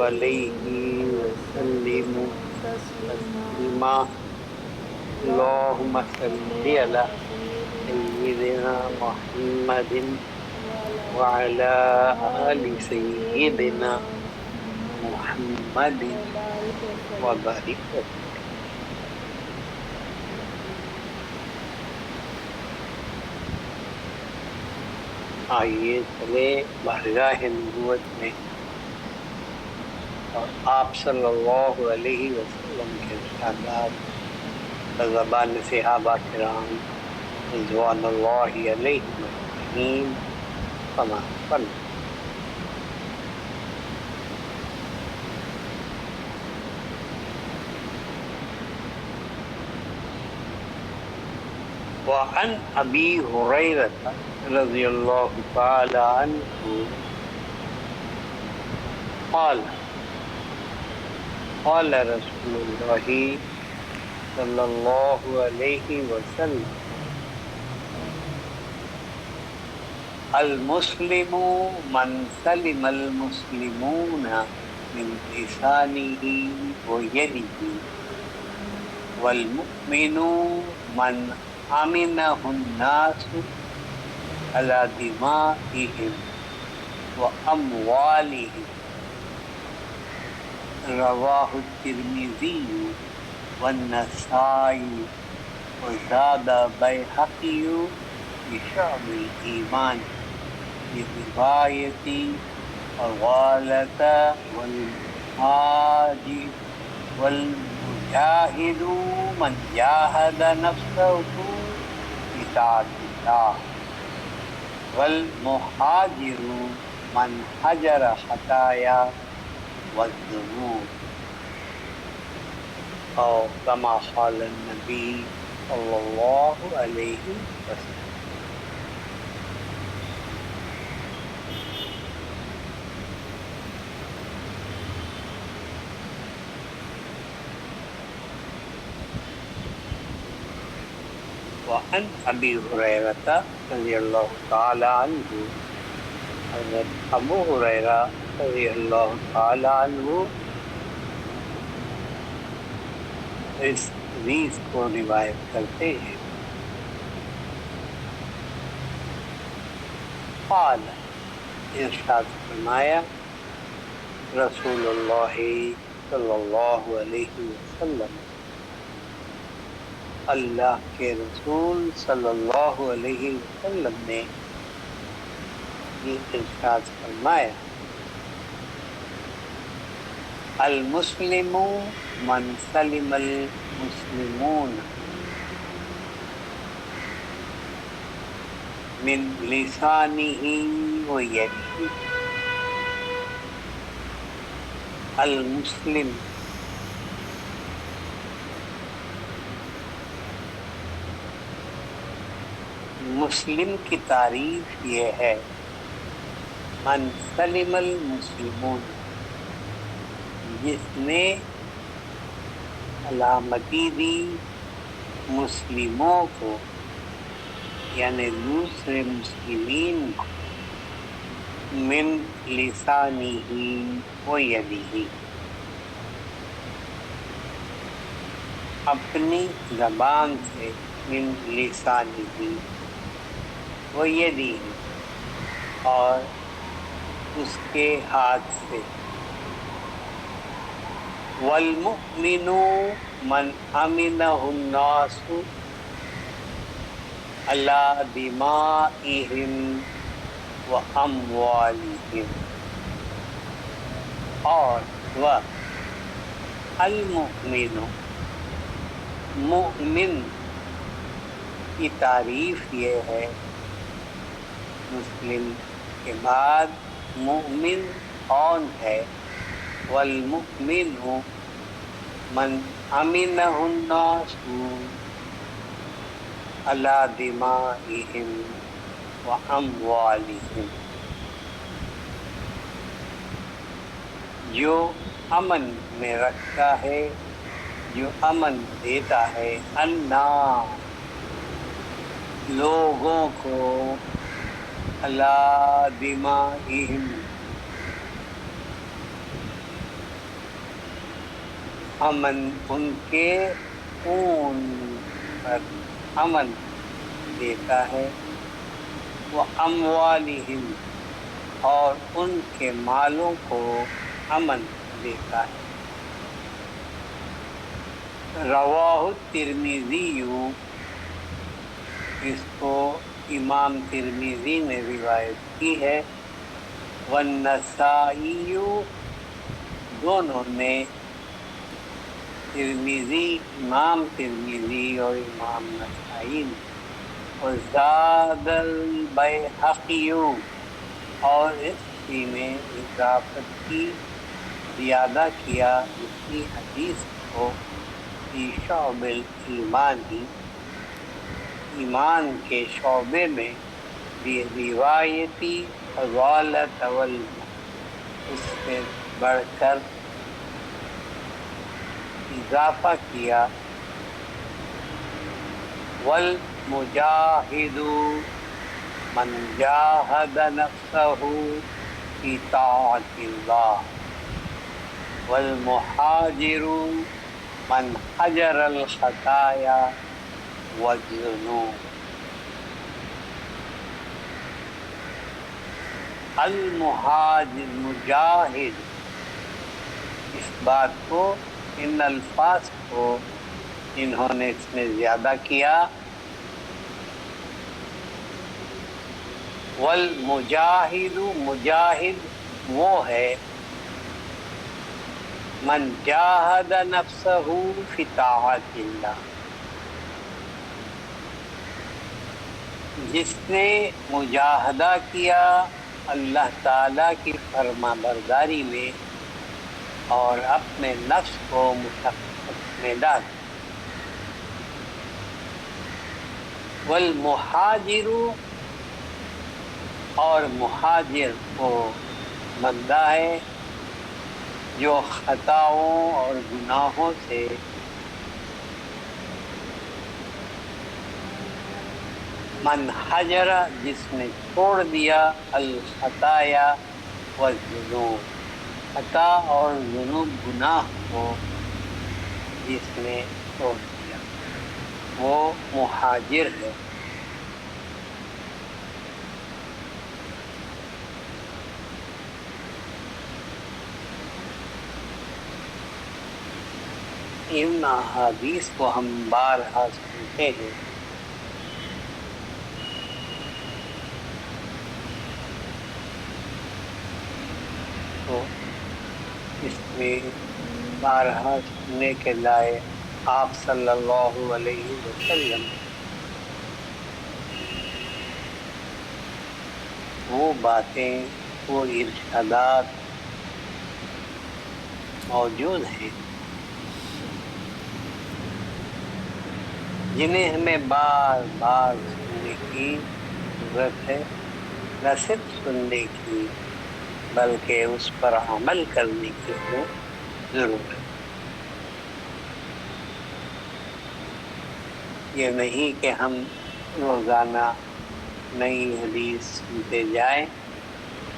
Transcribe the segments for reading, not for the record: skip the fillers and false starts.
علیہ وسلم تسلیما اللہم صلی علی سیدنا محمد وعلی آل سیدنا محمد وبارک وسلم۔ آئیے چلے بارگاہ نبوت میں اور آپ صلی اللہ علیہ وسلم کے ارشادات زبان صحابہ کرام رضوان اللہ علیہم اجمعین سماعت فرمائیں۔ وعن ابی ہریرہ رضی اللہ تعالی عنہ قال قال رسول اللہ صلی اللہ علیہ وسلم المسلم من سلم المسلمون من لسانه ويده والمؤمن من امنه الناس على دمائهم واموالهم رواہ الترمذی والنسائی وزاد بیہقی بشعب الایمان بروایت الغالۃ والمجاہد من جاہد نفسہ بطاعۃ اللہ والمہاجر من حجر خطایا والذنوب او کما قال النبی صلی اللہ علیہ وسلم۔ وعن ابی ہریرہ رضی اللہ تعالی عنہ، حضرت ابو ہریرہ رضی اللہ تعالی عنہ اس حدیث کو روایت کرتے ہیں۔ قال ارشاد فرمایا رسول اللہ صلی اللہ علیہ وسلم، اللہ کے رسول صلی اللہ علیہ وسلم نے یہ ارشاد فرمایا المسلم من سلم المسلمون من لسانه ويده۔ المسلم مسلم کی تعریف یہ ہے من سلم المسلمون، جس نے سلامتی دی مسلموں کو، یعنی دوسرے مسلمین کو، من لسانہ و یدہ، اپنی زبان سے، من لسانہ و یدہ، اور اس کے ہاتھ سے، والمؤمن من امنہ الناس علی دمائہم و اموالہم، اور وہ المؤمن مؤمن کی تعریف یہ ہے، مسلم کے بعد مؤمن کون ہے؟ والمؤمن من امنہ الناس علی دمائہم و اموالہم، جو امن میں رکھتا ہے، جو امن دیتا ہے، الناس لوگوں کو، علی دمائہم امن ان کے خون پر امن دیتا ہے، وہ اموالہم اور ان کے مالوں کو امن دیتا ہے۔ رواہ ترمذی، اس کو امام ترمذی نے روایت کی ہے، والنسائی، دونوں نے، ترمذی، امام ترمذی اور امام نسائی نے، وزاد البیہقی، اور اسی میں اضافت کی، زیادہ کیا اسی حدیث کو، فی شعب الایمان، ایمان کے شعبے میں، روایتی فضالت اس سے بڑھ کر اضافہ کیا، والمجاہد من جاہد نفسہ فی طاعت اللہ، والمحاجر من حجر الخطایا والذنوب۔ المجاہد، اس بات کو، ان الفاظ کو انہوں نے اس میں زیادہ کیا، والمجاہد، مجاہد وہ ہے، من جاہد نفسہ فی طاعت اللہ، جس نے مجاہدہ کیا اللہ تعالی کی فرما برداری میں اور اپنے نفس کو مشقت میں ڈال۔ والمحاجر، اور مہاجر وہ بندہ ہے جو خطاؤں اور گناہوں سے من حجر، جس نے چھوڑ دیا، الخطایا والذنوب، خطا اور ذنوب گناہ کو جس نے چھوڑ دیا، وہ مہاجر ہے۔ ان احادیث کو ہم بارہا سنتے ہیں، تو اس میں بارہا سننے کے لائق آپ صلی اللہ علیہ وسلم وہ باتیں، وہ ارشادات موجود ہیں جنہیں ہمیں بار بار سننے کی ضرورت ہے، نہ صرف سننے کی بلکہ اس پر عمل کرنے کی ضرورت ہے۔ یہ نہیں کہ ہم روزانہ نئی حدیث سنتے جائیں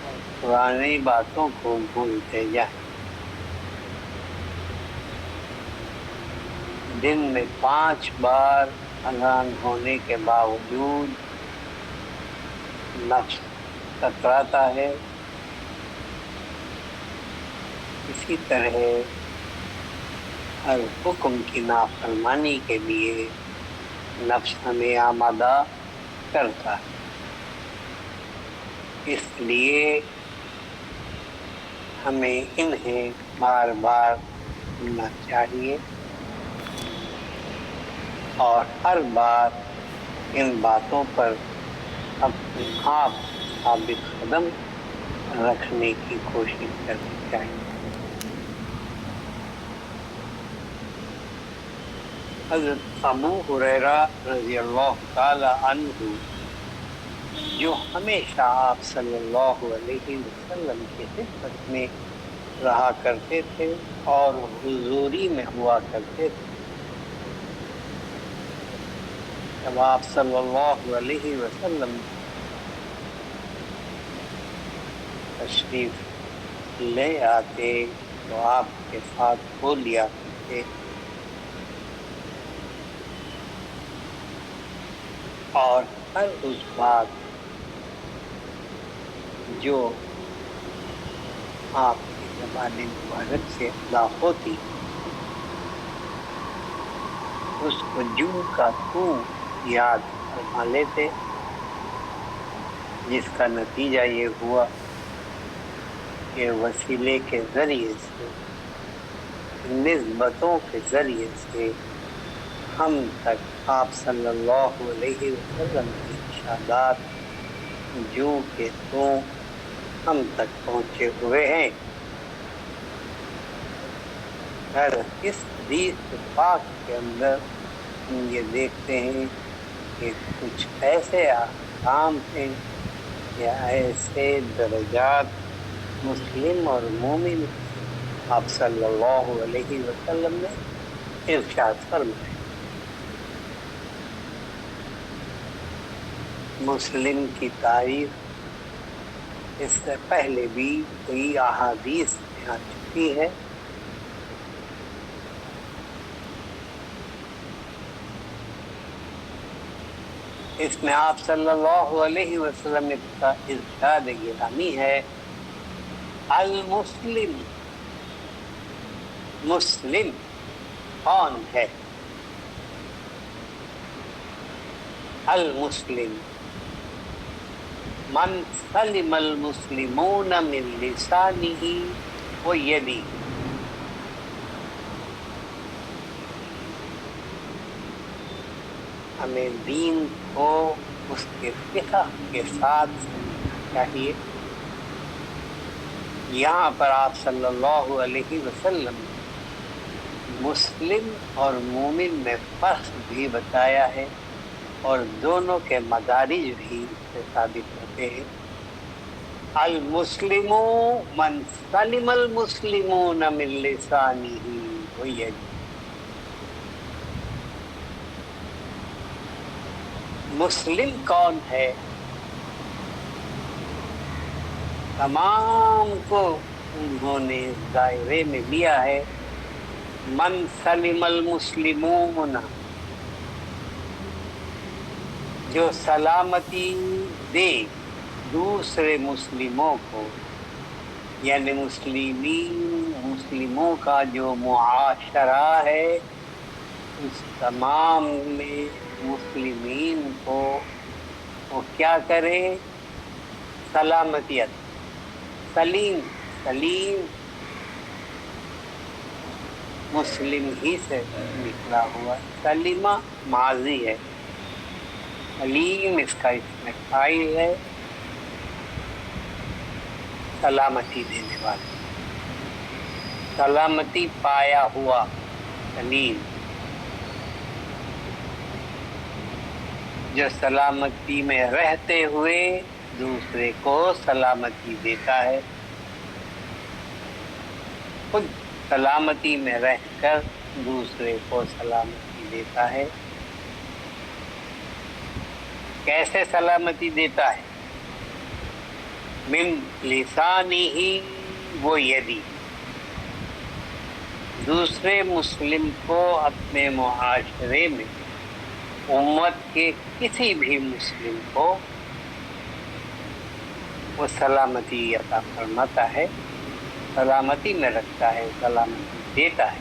اور پرانی باتوں کو بھولتے جائیں۔ دن میں 5 بار اذان ہونے کے باوجود نفس کتراتا ہے، اسی طرح ہر حکم کی نافرمانی کے لیے نفس ہمیں آمادہ کرتا ہے۔ اس لیے ہمیں انہیں بار بار سننا چاہیے اور ہر بار ان باتوں پر اپنے آپ ثابت قدم رکھنے کی کوشش کرنی چاہیے۔ حضرت ابو ہریرہ رضی اللہ تعالی عنہ، جو ہمیشہ آپ صلی اللہ علیہ وسلم کی خدمت میں رہا کرتے تھے اور حضوری میں ہوا کرتے تھے، جب آپ صلی اللہ علیہ وسلم تشریف لے آتے تو آپ کے ساتھ ہو لیا تھے، اور ہر اس بات جو آپ کی زبان مبارک سے ادا ہوتی اس کو جو کا تو یاد فرما لیتے، جس کا نتیجہ یہ ہوا کہ وسیلے کے ذریعے سے، نسبتوں کے ذریعے سے ہم تک آپ صلی اللہ علیہ وسلم کے ارشادات جو کہ تو ہم تک پہنچے ہوئے ہیں۔ ہر اس حدیث پاک کے اندر ہم یہ دیکھتے ہیں کہ کچھ ایسے احکام ہیں یا ایسے درجات مسلم اور مومن آپ صلی اللہ علیہ وسلم نے ارشاد فرمائے۔ مسلم کی تعریف اس سے پہلے بھی کئی احادیث میں آ چکی ہے۔ اس میں آپ صلی اللہ علیہ وسلم کا ارشاد گرامی ہے، المسلم، مسلم کون ہے؟ المسلم من سلم المسلمون من لسانه ويده۔ ہمیں دین کو اس کے فقہ کے ساتھ سمجھنا چاہیے۔ یہاں پر آپ صلی اللہ علیہ وسلم نے مسلم اور مومن میں فرق بھی بتایا ہے، اور دونوں کے مدارج بھی اس سے ثابت ہوتے ہیں۔ المسلم من سلم المسلمون من لسانه ويده۔ مسلم کون ہے؟ تمام کو انہوں نے دائرے میں لیا ہے، من سلم المسلمون، جو سلامتی دے دوسرے مسلموں کو، یعنی مسلموں کا جو معاشرہ ہے اس تمام میں مسلمین کو وہ کیا کرے؟ سلامتیت، سلیم مسلم ہی سے نکلا ہوا، سلیمہ ماضی ہے، سلیم اس کا اس میں فاعل ہے، سلامتی دینے والا، سلامتی پایا ہوا، سلیم جو سلامتی میں رہتے ہوئے دوسرے کو سلامتی دیتا ہے، خود سلامتی میں رہ کر دوسرے کو سلامتی دیتا ہے۔ کیسے سلامتی دیتا ہے؟ من لسانہ و یدی، دوسرے مسلم کو اپنے معاشرے میں امت کے کسی بھی مسلم کو وہ سلامتی عطا فرماتا ہے، سلامتی میں رکھتا ہے، سلامتی دیتا ہے۔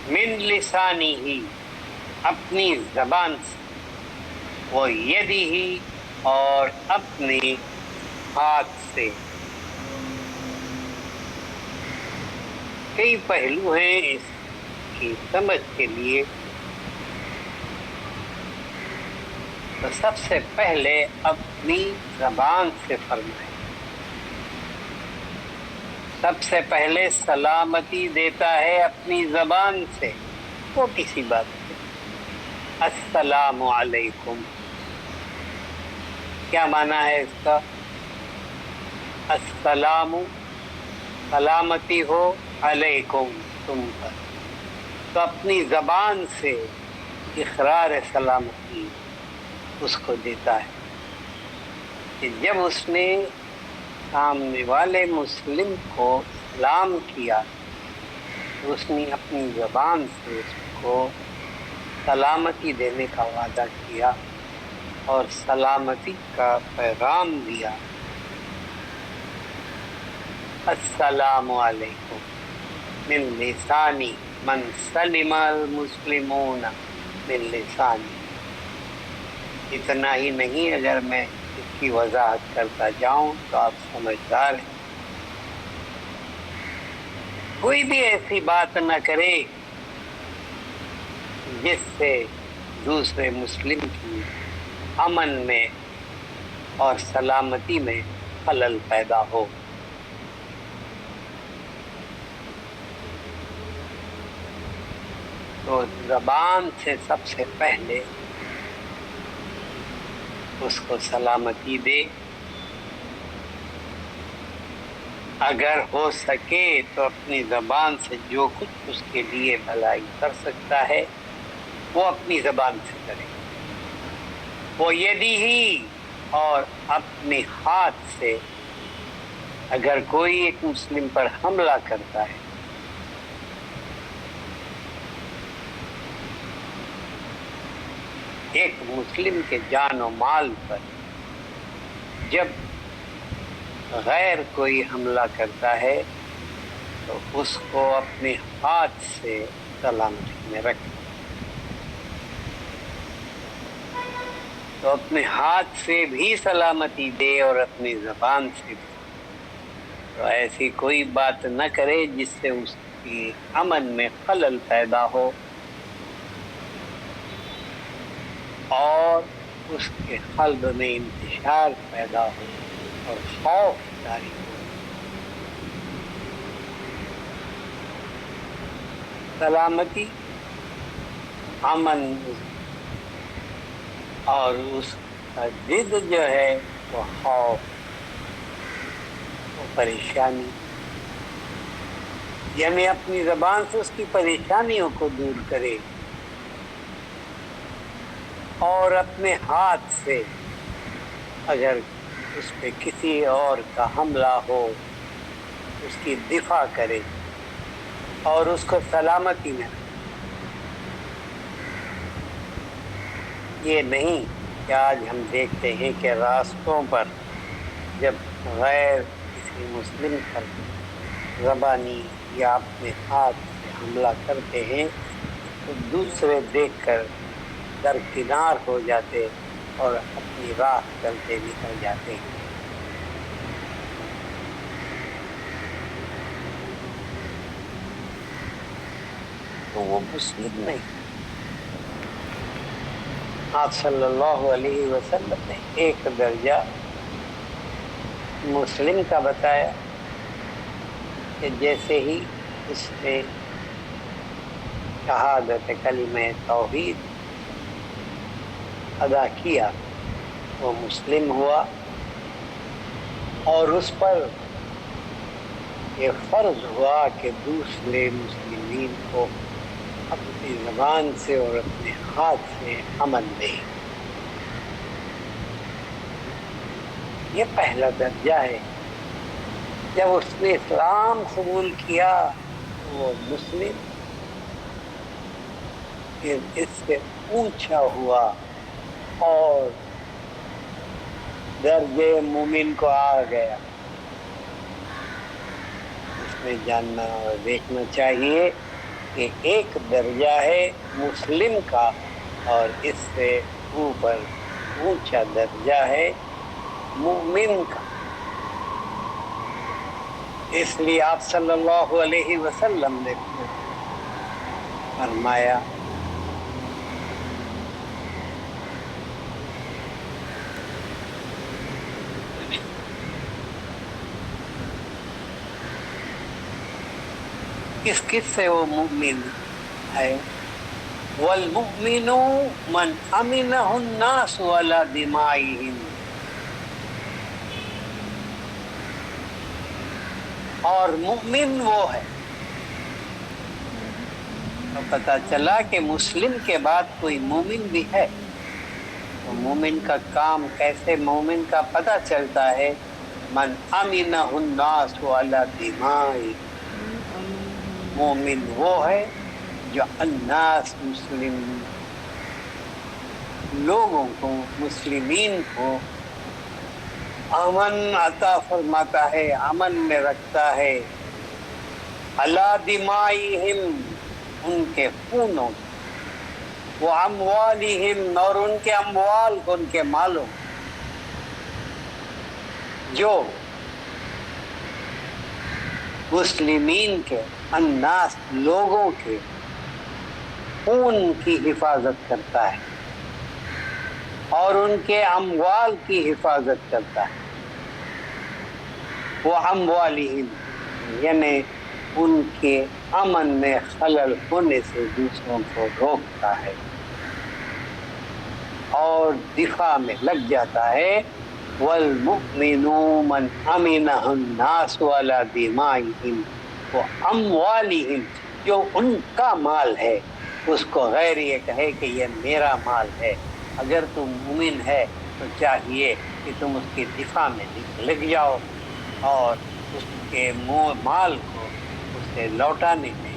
من لسانی ہی، اپنی زبان سے، وہ یدی ہی، اور اپنے ہاتھ سے۔ کئی پہلو ہیں اس کی سمجھ کے لیے، تو سب سے پہلے اپنی زبان سے فرمائیں۔ سب سے پہلے سلامتی دیتا ہے اپنی زبان سے، وہ کسی بات سے، السلام علیکم۔ کیا معنی ہے اس کا؟ السلام، سلامتی ہو، علیکم، تم پر، تو اپنی زبان سے اقرار سلامتی اس کو دیتا ہے کہ جب اس نے سامنے والے مسلم کو سلام کیا اس نے اپنی زبان سے اس کو سلامتی دینے کا وعدہ کیا اور سلامتی کا پیغام دیا، السلام علیکم من لسانی من سلم المسلمون من لسانی۔ اتنا ہی نہیں، اگر میں اس کی وضاحت کرتا جاؤں تو آپ سمجھدار ہیں۔ کوئی بھی ایسی بات نہ کرے جس سے دوسرے مسلم کی امن میں اور سلامتی میں خلل پیدا ہو۔ تو زبان سے سب سے پہلے اس کو سلامتی دے، اگر ہو سکے تو اپنی زبان سے جو کچھ اس کے لیے بھلائی کر سکتا ہے وہ اپنی زبان سے کرے، وہ یدی ہی، اور اپنے ہاتھ سے اگر کوئی ایک مسلم پر حملہ کرتا ہے ایک مسلم کے جان و مال پر جب غیر کوئی حملہ کرتا ہے تو اس کو اپنے ہاتھ سے سلامتی میں رکھے، تو اپنے ہاتھ سے بھی سلامتی دے اور اپنی زبان سے بھی۔ تو ایسی کوئی بات نہ کرے جس سے اس کی امن میں خلل پیدا ہو اور اس کے قلب میں انتشار پیدا ہو اور خوف طاری ہو۔ سلامتی، امن اور اس کا ضد جو ہے وہ خوف، وہ پریشانی، یعنی اپنی زبان سے اس کی پریشانیوں کو دور کرے اور اپنے ہاتھ سے اگر اس پہ کسی اور کا حملہ ہو اس کی دفاع کرے اور اس کو سلامتی میں رکھے۔ یہ نہیں کہ آج ہم دیکھتے ہیں کہ راستوں پر جب غیر کسی مسلم پر زبانی یا اپنے ہاتھ سے حملہ کرتے ہیں تو دوسرے دیکھ کر درکنار ہو جاتے اور اپنی راہ چلتے نکل جاتے ہیں۔ تو وہ مسلم نہیں۔ آپ صلی اللہ علیہ وسلم نے ایک درجہ مسلم کا بتایا کہ جیسے ہی اس نے شہادت کلمہ توحید ادا کیا وہ مسلم ہوا، اور اس پر یہ فرض ہوا کہ دوسرے مسلمین کو اپنی زبان سے اور اپنے ہاتھ سے امن دے۔ یہ پہلا درجہ ہے۔ جب اس نے اسلام قبول کیا وہ مسلم اس سے اونچا ہوا اور درجے مومن کو آ گیا۔ اس میں جاننا اور دیکھنا چاہیے کہ ایک درجہ ہے مسلم کا اور اس سے اوپر اونچا درجہ ہے مومن کا۔ اس لیے آپ صلی اللہ علیہ وسلم نے فرمایا کس سے وہ مومن ہے؟ والمؤمن من امنہ الناس علی دمائہم، اور مومن وہ ہے۔ تو پتہ چلا کہ مسلم کے بعد کوئی مومن بھی ہے۔ تو مومن کا کام کیسے مومن کا پتہ چلتا ہے؟ من امنہ الناس علی دمائہم، مومن وہ ہے جو الناس مسلم لوگوں کو، مسلمین کو امن عطا فرماتا ہے، امن میں رکھتا ہے، علی دمائہم ان کے خونوں، وہ اموالہم اور ان کے اموال کو، ان کے مالوں، جو مسلمین کے، الناس لوگوں کے خون کی حفاظت کرتا ہے اور ان کے اموال کی حفاظت کرتا ہے، وہ اموالہم یعنی ان کے امن میں خلل ہونے سے دوسروں کو روکتا ہے اور دفاع میں لگ جاتا ہے۔ وَالْمُؤْمِنُونَ مَنْ أَمِنَهُ النَّاسُ عَلَى دِمَائِهِمْ وَأَمْوَالِهِمْ، جو ان کا مال ہے اس کو غیر یہ کہے کہ یہ میرا مال ہے۔ اگر تم مومن ہے تو چاہیے کہ تم اس کے دفاع میں لگ جاؤ اور اس کے مال کو اس سے لوٹانے میں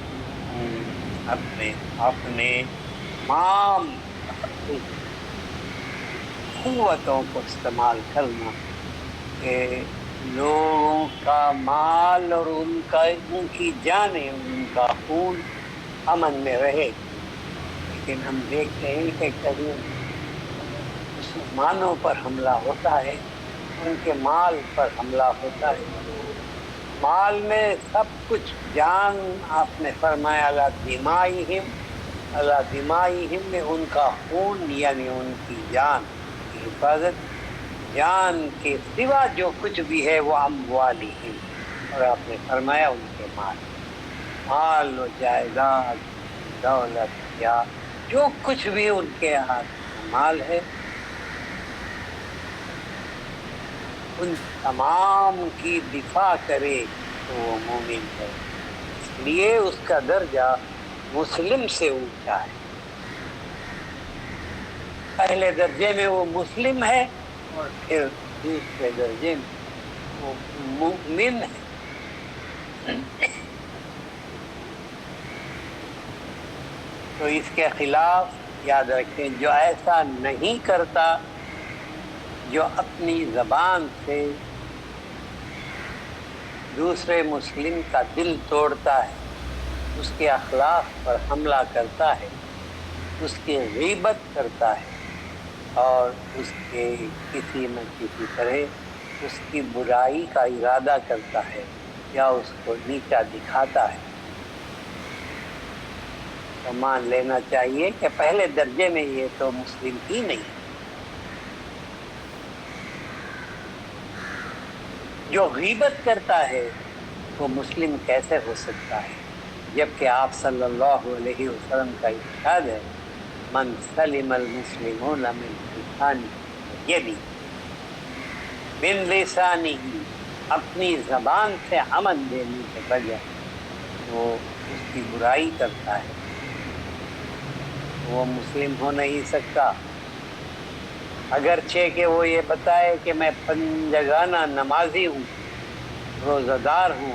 اپنے تمام قوتوں کو استعمال کرنا کہ لوگوں کا مال اور ان کی جانیں، ان کا خون امن میں رہے۔ لیکن ہم دیکھتے ہیں کہ کبھی مسلمانوں پر حملہ ہوتا ہے، ان کے مال پر حملہ ہوتا ہے، مال میں سب کچھ، جان آپ نے فرمایا علی دمائہم میں ان کا خون یعنی ان کی جان کی حفاظت، جان کے سوا جو کچھ بھی ہے وہ اموالہم، اور آپ نے فرمایا ان کے مال و جائیداد، دولت یا جو کچھ بھی ان کے ہاتھ میں مال ہے، ان تمام کی دفاع کرے تو وہ مومن ہے۔ اس لیے اس کا درجہ مسلم سے اونچا ہے، پہلے درجے میں وہ مسلم ہے اور پھر دوسرے درجے میں وہ مومن ہے۔ تو اس کے خلاف یاد رکھیں، جو ایسا نہیں کرتا، جو اپنی زبان سے دوسرے مسلم کا دل توڑتا ہے، اس کے اخلاق پر حملہ کرتا ہے، اس کی غیبت کرتا ہے اور اس کے کسی نہ کسی طرح اس کی برائی کا ارادہ کرتا ہے یا اس کو نیچا دکھاتا ہے، تو مان لینا چاہیے کہ پہلے درجے میں یہ تو مسلم ہی نہیں ہے۔ جو غیبت کرتا ہے وہ مسلم کیسے ہو سکتا ہے، جبکہ آپ صلی اللہ علیہ وسلم کا ارشاد ہے، من سلم المسلمون من لسانہ یدی من لسانہ، اپنی زبان سے امن دینے کے بجائے وہ اس کی برائی کرتا ہے، وہ مسلم ہو نہیں سکتا، اگرچہ کہ وہ یہ بتائے کہ میں پنجگانہ نمازی ہوں، روزہ دار ہوں،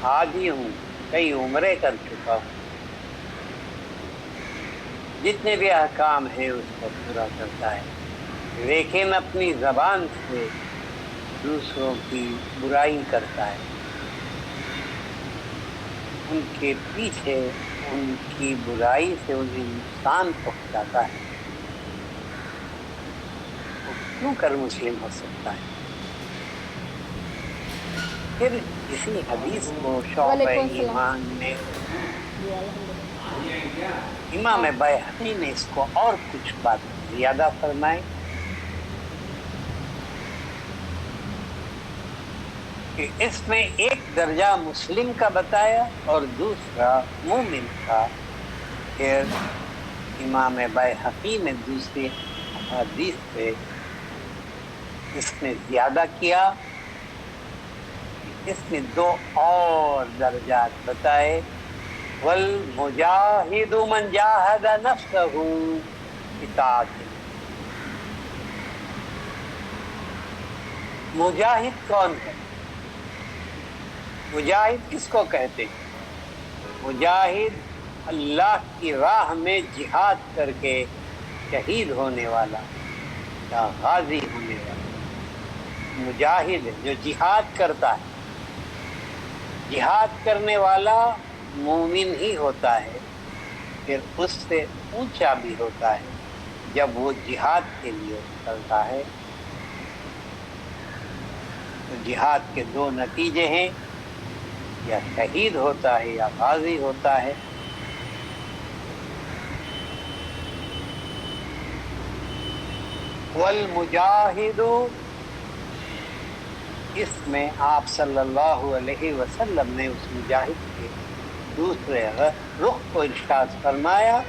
حاجی ہوں، کئی عمرے کر چکا ہوں، جتنے بھی احکام ہیں اس کو پورا کرتا ہے، لیکن اپنی زبان سے دوسروں کی برائی کرتا ہے، ان کے پیچھے ان کی برائی سے انہیں نقصان پہنچاتا ہے، وہ کیوں کر مسلم ہو سکتا ہے؟ پھر اسی حدیث کو شعبہ ایمان میں امام بیہقی نے اس کو اور کچھ بات زیادہ فرمائے کہ اس میں ایک درجہ مسلم کا بتایا اور دوسرا مومن کا۔ پھر امام بیہقی نے دوسری حدیث پہ اس میں زیادہ کیا، اس میں دو اور درجات بتائے، والمجاہد من جاہد نفسہ بطاعت اللہ۔ مجاہد کون ہے؟ مجاہد کس کو کہتے ہیں؟ مجاہد اللہ کی راہ میں جہاد کر کے شہید ہونے والا یا غازی ہونے والا مجاہد ہے جو جہاد کرتا ہے. جہاد کرنے والا مومن ہی ہوتا ہے، پھر اس سے اونچا بھی ہوتا ہے جب وہ جہاد کے لیے چلتا ہے. تو جہاد کے دو نتیجے ہیں، یا شہید ہوتا ہے یا غازی ہوتا ہے. والمجاہد، اس میں آپ صلی اللہ علیہ وسلم نے اس مجاہد کے دوسرے رخ کو ارشاد فرمایا،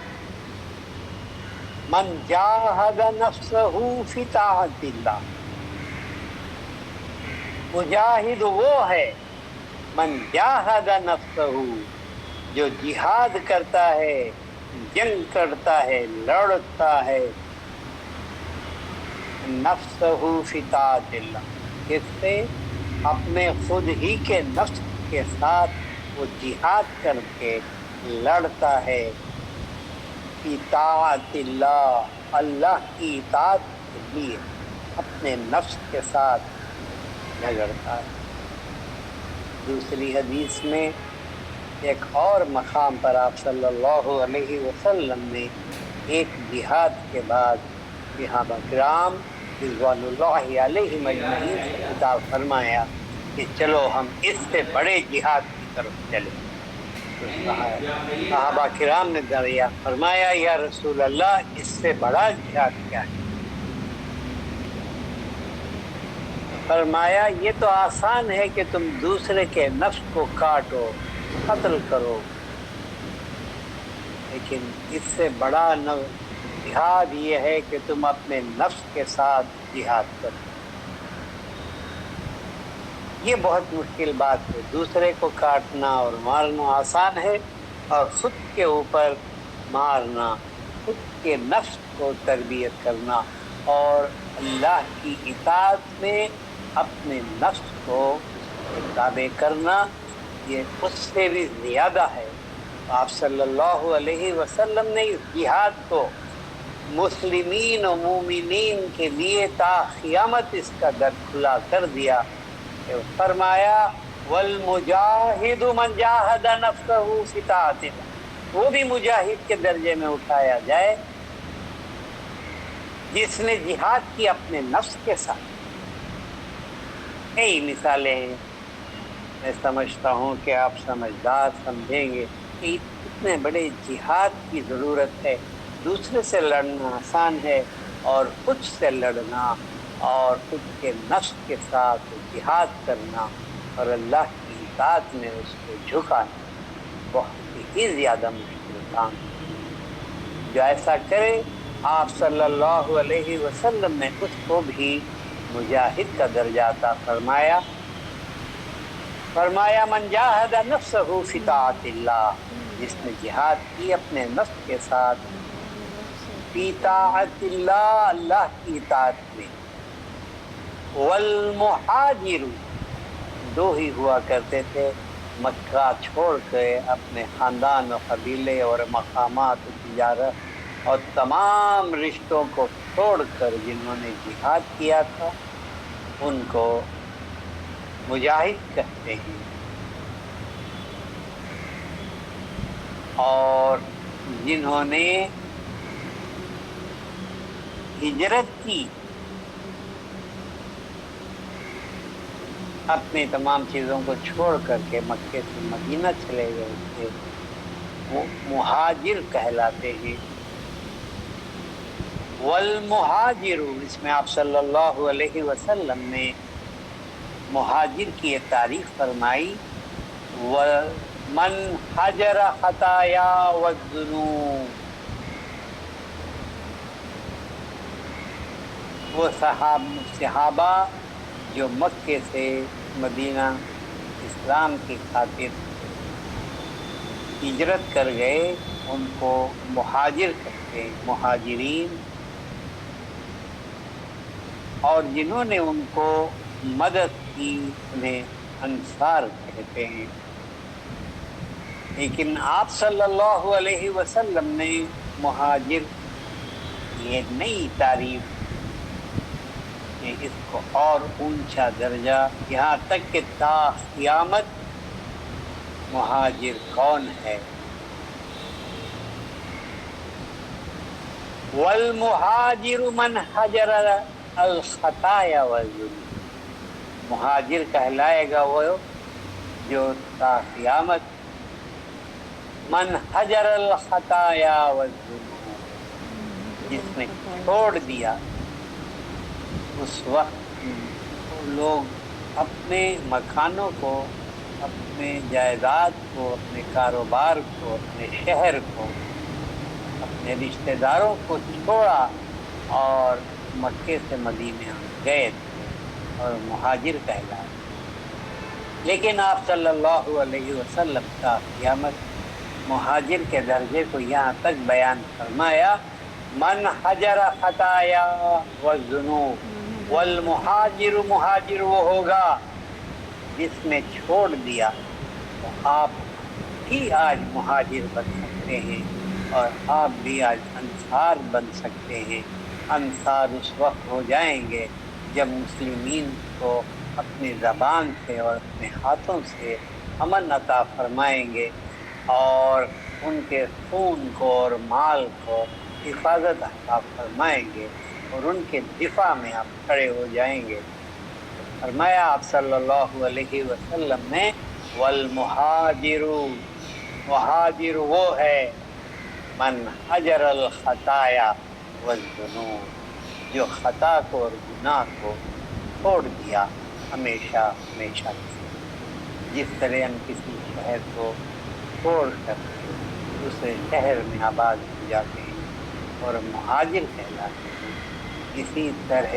من جاہد نفسہ فی طاعت اللہ. مجاہد وہ ہے من جاہد نفسہ، جو جہاد کرتا ہے، جنگ کرتا ہے، لڑتا ہے، نفسہ فی طاعت اللہ، اس سے اپنے خود ہی کے نفس کے ساتھ وہ جہاد کر کے لڑتا ہے. فی طاعت اللہ، اللہ کی اطاعت کے لیے اپنے نفس کے ساتھ جھگڑتا ہے. دوسری حدیث میں ایک اور مقام پر آپ صلی اللہ علیہ وسلم نے ایک جہاد کے بعد صحابہ کرام رضوان اللہ علیہم اجمعین سے خطاب فرمایا کہ چلو ہم اس سے بڑے جہاد کی طرف چلیں. تو صحابہ کرام نے دریافت فرمایا، یا رسول اللہ، اس سے بڑا جہاد کیا ہے؟ فرمایا، یہ تو آسان ہے کہ تم دوسرے کے نفس کو کاٹو، قتل کرو، لیکن اس سے بڑا جہاد یہ ہے کہ تم اپنے نفس کے ساتھ جہاد کرو. یہ بہت مشکل بات ہے. دوسرے کو کاٹنا اور مارنا آسان ہے، اور خود کے اوپر مارنا، خود کے نفس کو تربیت کرنا اور اللہ کی اطاعت میں اپنے نفس کو تابع کرنا، یہ اس سے بھی زیادہ ہے. آپ صلی اللہ علیہ وسلم نے اس جہاد کو مسلمین و مومنین کے لیے تا قیامت اس کا در کھلا کر دیا. فرمایا، والمجاہد من جاہد نفسہ فی طاعت اللہ، وہ بھی مجاہد کے درجے میں اٹھایا جائے جس نے جہاد کی اپنے نفس کے ساتھ. کئی مثالیں ہیں، میں سمجھتا ہوں کہ آپ سمجھدار سمجھیں گے کہ اتنے بڑے جہاد کی ضرورت ہے. دوسرے سے لڑنا آسان ہے، اور خود سے لڑنا اور خود کے نفس کے ساتھ جہاد کرنا اور اللہ کی اطاعت میں اس کو جھکانا بہت ہی زیادہ مشکل کام ہے. جو ایسا کرے، آپ صلی اللہ علیہ وسلم نے اس کو بھی مجاہد کا درجہ عطا فرمایا. فرمایا، من جاہد نفسہ فی طاعت اللہ، جس نے جہاد کی اپنے نفس کے ساتھ فی طاعت اللہ، اللہ کی اطاعت میں. والمہاجر، دو ہی ہوا کرتے تھے، مکہ چھوڑ کے اپنے خاندان و قبیلے اور مقامات و تجارت اور تمام رشتوں کو چھوڑ کر جنہوں نے جہاد کیا تھا، ان کو مجاہد کہتے ہیں. اور جنہوں نے ہجرت کی، اپنی تمام چیزوں کو چھوڑ کر کے مکے سے مدینہ چلے گئے تھے، وہ مہاجر کہلاتے ہیں. والمہاجر، اس میں آپ صلی اللہ علیہ وسلم نے مہاجر کی یہ تعریف فرمائی، وَمَنْ حَجَرَ خَطَايَا وَالذُّنُوبَ، وہ صحابہ جو مکے سے مدینہ اسلام کی خاطر ہجرت کر گئے، ان کو مہاجر کہتے ہیں، مہاجرین. اور جنہوں نے ان کو مدد کی انہیں انصار کہتے ہیں. لیکن آپ صلی اللہ علیہ وسلم نے مہاجر یہ نئی تعریف کہ اس کو اور اونچا درجہ، یہاں تک کہ تا قیامت مہاجر کون ہے؟ والمہاجر من حجر الخطایا والذنوب، مہاجر کہلائے گا وہ جو تا قیامت من حجر الخطایا والذنوب، جس نے چھوڑ دیا اس وقت لوگ اپنے مکانوں کو، اپنے جائیداد کو، اپنے کاروبار کو، اپنے شہر کو، اپنے رشتہ داروں کو چھوڑا اور مکے سے مدینے گئے تھے اور مہاجر کہلائے۔ لیکن آپ صلی اللہ علیہ وسلم کا قیامت مہاجر کے درجے کو یہاں تک بیان فرمایا، من حجر خطایا والذنوب، والمہاجر، مہاجر وہ ہوگا جس نے چھوڑ دیا۔ تو آپ بھی آج مہاجر بن سکتے ہیں اور آپ بھی آج انصار بن سکتے ہیں۔ انصار اس وقت ہو جائیں گے جب مسلمین کو اپنی زبان سے اور اپنے ہاتھوں سے امن عطا فرمائیں گے اور ان کے خون کو اور مال کو حفاظت عطا فرمائیں گے اور ان کے دفاع میں آپ کھڑے ہو جائیں گے۔ تو فرمایا آپ صلی اللہ علیہ وسلم نے، والمہاجر، مہاجر وہ ہے من حجر الخطایا والذنوب، جو خطا کو اور گناہ کو چھوڑ دیا ہمیشہ ہمیشہ کے لیے۔ جس طرح ہم کسی شہر کو چھوڑ کر کے دوسرے شہر میں آباد ہو جاتے ہیں اور مہاجر کہلاتے ہیں، اسی طرح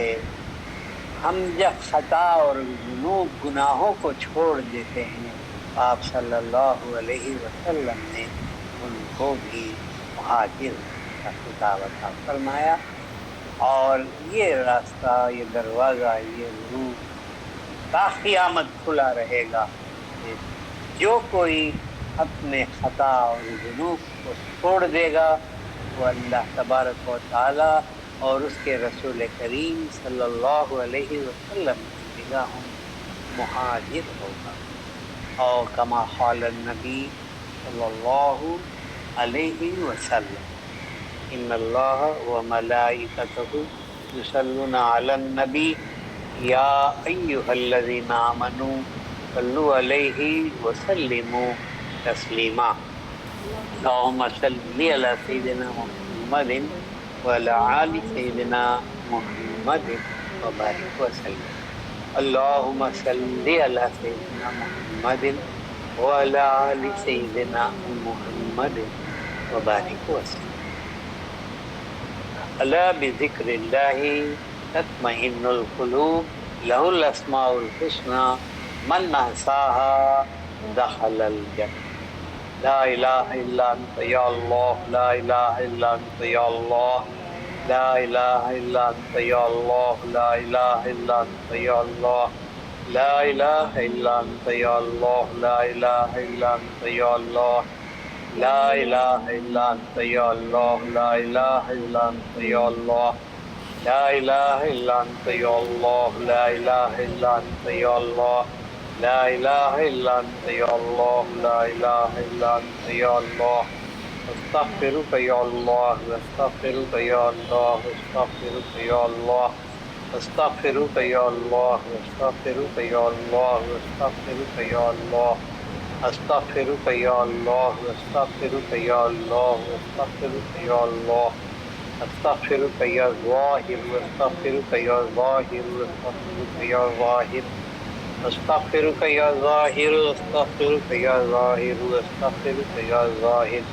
ہم جب خطا اور ذنوب، گناہوں کو چھوڑ دیتے ہیں، آپ صلی اللہ علیہ وسلم نے ان کو بھی مہاجر کا خطاب عطا فرمایا۔ اور یہ راستہ، یہ دروازہ، یہ روح تا قیامت کھلا رہے گا کہ جو کوئی اپنے خطا اور ذنوب کو چھوڑ دے گا وہ اللہ تبارک و تعالی اور اس کے رسول کریم صلی اللہ علیہ وسلم کی نگاہوں میں مہاجر ہوگا۔ اور کما قال النبی صلی اللہ علیہ وسلم، ان اللہ وملائکتہ یصلون علی النبی یا ایہا الذین آمنوا صلوا علیہ وسلموا تسلیما، اللہم صلی علی سیدنا محمد وعلی آل سیدنا محمد وبارک وسلم، اللہم صلی علی سیدنا محمد وعلی آل سیدنا محمد وبارک وسلم۔ الا بذکر اللہ تطمئن القلوب لہ الاسماء الحسنى من احصاها دخل الجنہ، لا الہ الا انت یا اللہ، لا الہ الا انت یا اللہ، لا الہ الا انت یا اللہ، لا الہ الا انت یا اللہ، لا الہ الا انت یا اللہ، لا الہ الا انت یا اللہ، لا الہ الا انت یا اللہ، لا الہ الا انت یا اللہ، لا الہ الا انت یا اللہ، لا الہ الا انت یا اللہ، لا الہ الا انت یا اللہ، لا الہ الا انت یا اللہ، استغفرک یا اللہ، استغفرک یا اللہ، استغفرک یا اللہ، استغفرک یا اللہ، استغفرک یا اللہ، استغفرک یا اللہ، استغفرک یا اللہ، استغفرک یا اللہ، استغفرک یا اللہ، استغفرک یا ظاہر، استغفرک یا ظاہر، استغفرک یا ظاہر، استغفرک یا ظاہر، استغفرک یا ظاہر، استغفرک یا ظاہر،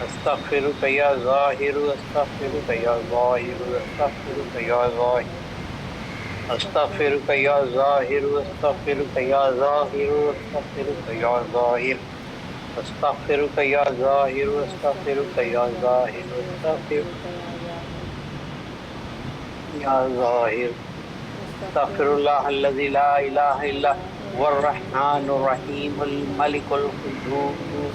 استغفرک یا ظاہر، استغفرک یا ظاہر، استغفرک یا ظاہر، استغفرک یا ظاہر، استغفرک یا ظاہر، استغفرک یا ظاہر، استغفرک یا ظاہر، استغفرک یا ظاہر، استغفرک یا ظاہر، استغفر اللہ الذی لا الہ الا هو الرحمن الرحیم الملک القدوس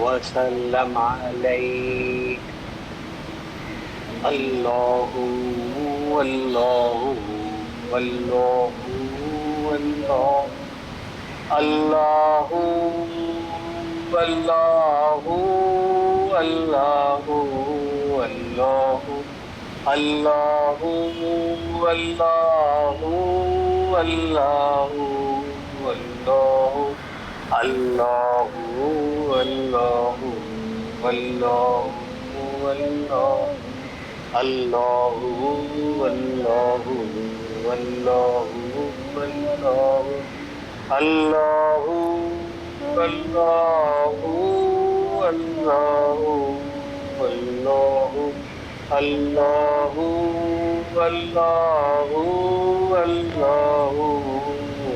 وسلم عليك. الله والله والله والله الله والله والله والله الله والله والله والله الله والله والله والله الله والله والله والله الله والله والله والله الله والله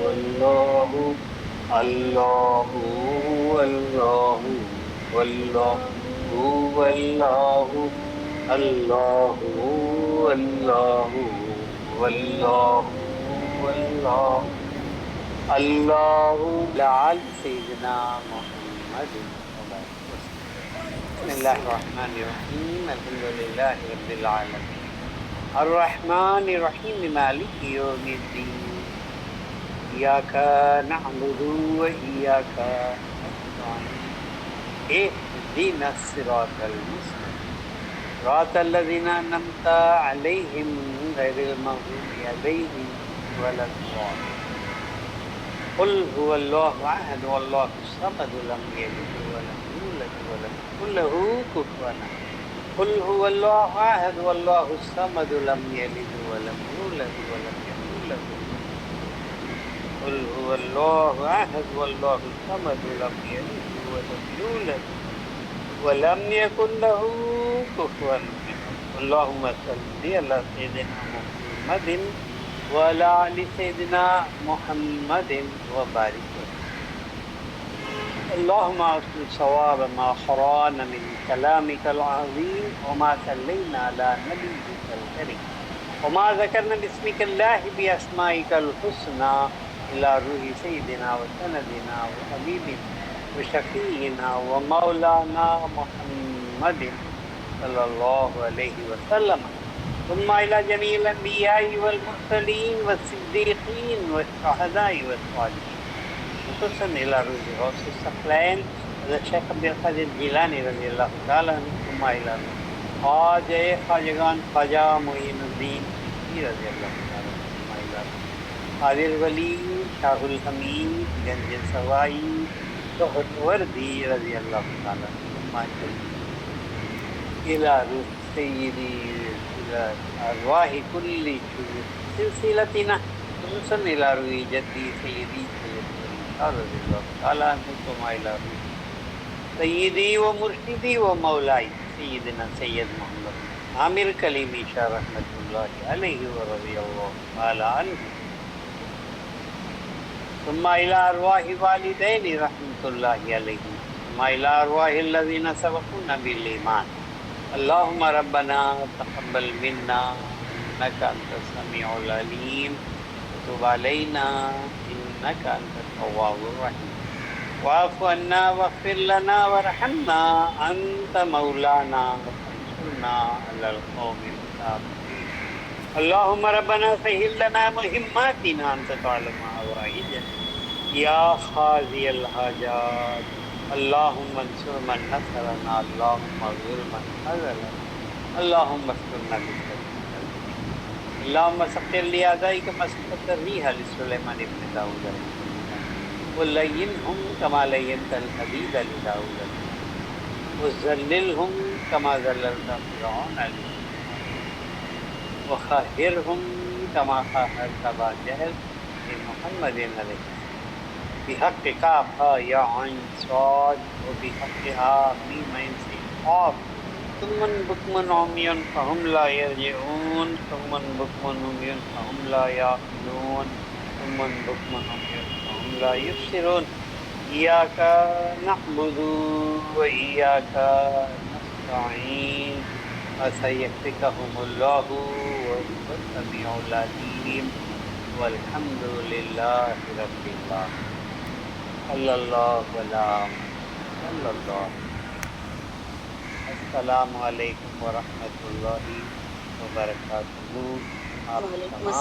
والله والله الله والله والله والله الله والله والله والله الله لعل سيدنا محمد. بسم الله الرحمن الرحيم. الحمد لله رب العالمين الرحمن الرحيم مالك يوم الدين إياك نعبد وإياك نستعين اهدنا الصراط المستقيم صراط الذين أنعمت عليهم غير المغضوب عليهم ولا الضالين. قل هو الله أحد والله الصمد لم يلد ولم يولد ولم يكن له كفوا أحد. قل هو الله أحد والله الصمد لم يلد ولم يولد ولم يكن له. قل هو الله أحد والله الصمد لم يلد ولم يولد ولم يكن له كفوا أحد. اللهم صل على سيدنا محمد وعلى آل سيدنا محمد وبارك وسلم. اللهم اغفر صواب ما قرانا من كلامك العظيم وما صلينا على نبيك الكريم وما ذكرنا باسمك الله بأسمائك الحسنى إلى روح سيدنا وسندنا وحبيبنا وشفيعنا ومولانا محمد صلى الله عليه وسلم، ثم إلى جميع الأنبياء والمرسلين والصديقين والشهداء والصالحين، خصوصا إلى روح غوث الثقلين الشيخ عبد القادر الجیلانی رضی اللہ تعالیٰ عنہ، ثم إلى روح خواجہ خواجگان خواجہ معین الدین رضی اللہ تعالیٰ عنہ، ثم إلى روح قادر ولی شاہ الحمید گنج سوائی سہروردی رضی اللہ تعالیٰ عنہ، ثم إلى روح سیدی أرواح كل سلسلتنا خصوصا إلى روح جدي سيدي رضي الله تعالى عنه، ثم إلى روح سيدي ومرشدي ومولاي سيدنا سيد محمد عامر كليمي شاه رحمة الله عليه ورضي الله تعالى عنه، ثم إلى أرواح والدين رحمة الله عليهم، ثم إلى أرواح الذين سبقونا بالإيمان. اللهم ربنا تقبل منا إنك أنت السميع العليم وتب علينا إنك أنت التواب الرحيم واعف عنا واغفر لنا وارحمنا أنت مولانا فانصرنا على القوم الكافرين. اللهم ربنا سهل لنا مهماتنا أنت تعلم حوائجنا يا قاضي الحاجات. اللهم انصر من نصرنا، اللهم اغفر من خذلنا، اللهم استرنا بسترك، اللهم سقر لأعدائك كما سقرت الريح لسليمان بن داود ولينهم كما لينت الحديد لداود وذللهم كما ذللت فرعون وخاهرهم كما خاهرت أبا جهل لمحمد عليه بحق كاف يا عين صاد وبحق ميم عين سين قاف ثم بكم عمي فهم لا يرجعون ثم بكم عمي فهم لا يعقلون ثم بكم عمي فهم لا يبصرون. إياك نعبد وإياك نستعين وسيكفيكهم الله وهو السميع العليم والحمد لله رب العالمين. صلی اللہ علیہ وسلم. السلام علیکم ورحمۃ اللہ وبرکاتہ. آپ وعلیکم تمام